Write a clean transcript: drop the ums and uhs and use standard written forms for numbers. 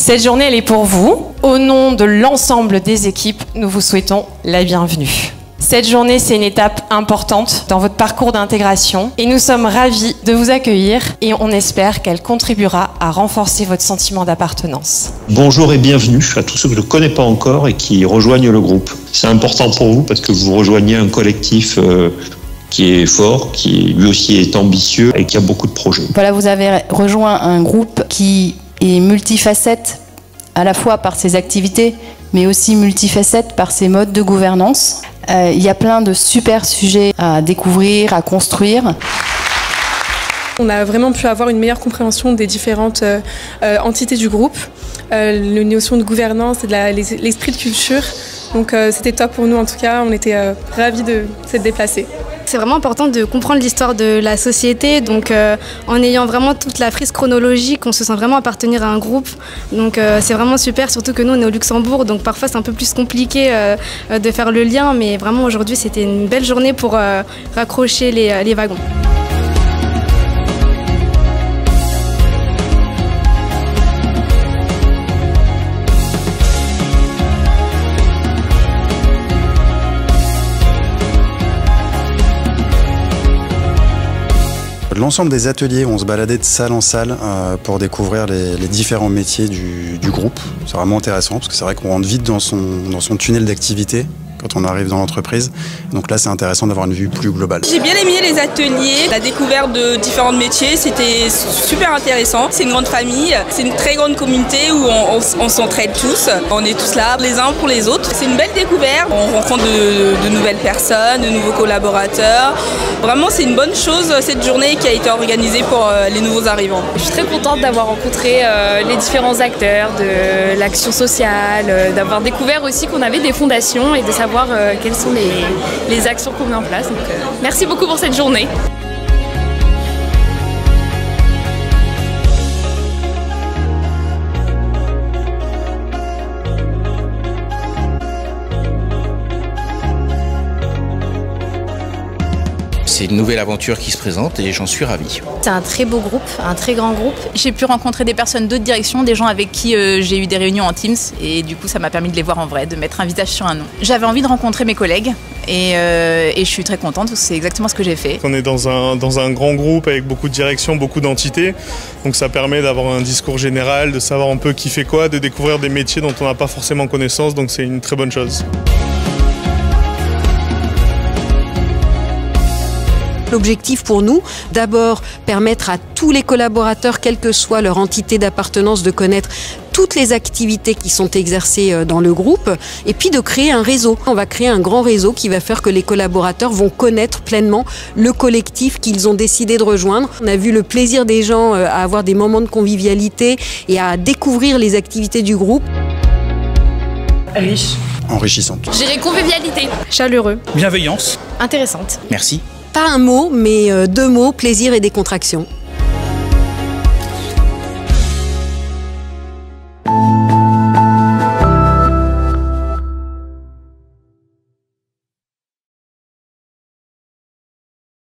Cette journée, elle est pour vous. Au nom de l'ensemble des équipes, nous vous souhaitons la bienvenue. Cette journée, c'est une étape importante dans votre parcours d'intégration et nous sommes ravis de vous accueillir et on espère qu'elle contribuera à renforcer votre sentiment d'appartenance. Bonjour et bienvenue à tous ceux que je ne connais pas encore et qui rejoignent le groupe. C'est important pour vous parce que vous rejoignez un collectif qui est fort, qui lui aussi est ambitieux et qui a beaucoup de projets. Voilà, vous avez rejoint un groupe qui est multifacette à la fois par ses activités mais aussi multifacette par ses modes de gouvernance. Il y a plein de super sujets à découvrir, à construire. On a vraiment pu avoir une meilleure compréhension des différentes entités du groupe, la notion de gouvernance et de l'esprit de culture. Donc c'était top pour nous en tout cas, on était ravis de s'être déplacés. C'est vraiment important de comprendre l'histoire de la société, donc en ayant vraiment toute la frise chronologique, on se sent vraiment appartenir à un groupe. Donc c'est vraiment super, surtout que nous on est au Luxembourg, donc parfois c'est un peu plus compliqué de faire le lien, mais vraiment aujourd'hui c'était une belle journée pour raccrocher les wagons. L'ensemble des ateliers, on se baladait de salle en salle pour découvrir les différents métiers du groupe. C'est vraiment intéressant parce que c'est vrai qu'on rentre vite dans son tunnel d'activité quand on arrive dans l'entreprise. Donc là, c'est intéressant d'avoir une vue plus globale. J'ai bien aimé les ateliers, la découverte de différents métiers, c'était super intéressant. C'est une grande famille, c'est une très grande communauté où on s'entraide tous. On est tous là les uns pour les autres. C'est une belle découverte, on rencontre de nouvelles personnes, de nouveaux collaborateurs. Vraiment, c'est une bonne chose cette journée qui a été organisée pour les nouveaux arrivants. Je suis très contente d'avoir rencontré les différents acteurs de l'action sociale, d'avoir découvert aussi qu'on avait des fondations et de savoir quelles sont les actions qu'on met en place. Donc, merci beaucoup pour cette journée. C'est une nouvelle aventure qui se présente et j'en suis ravi. C'est un très beau groupe, un très grand groupe. J'ai pu rencontrer des personnes d'autres directions, des gens avec qui j'ai eu des réunions en Teams et du coup ça m'a permis de les voir en vrai, de mettre un visage sur un nom. J'avais envie de rencontrer mes collègues et je suis très contente, c'est exactement ce que j'ai fait. On est dans un grand groupe avec beaucoup de directions, beaucoup d'entités, donc ça permet d'avoir un discours général, de savoir un peu qui fait quoi, de découvrir des métiers dont on n'a pas forcément connaissance, donc c'est une très bonne chose. L'objectif pour nous, d'abord permettre à tous les collaborateurs, quelle que soit leur entité d'appartenance, de connaître toutes les activités qui sont exercées dans le groupe et puis de créer un réseau. On va créer un grand réseau qui va faire que les collaborateurs vont connaître pleinement le collectif qu'ils ont décidé de rejoindre. On a vu le plaisir des gens à avoir des moments de convivialité et à découvrir les activités du groupe. Riche. Enrichissante. Je dirais convivialité. Chaleureux. Bienveillance. Intéressante. Merci. Pas un mot, mais deux mots, plaisir et décontraction.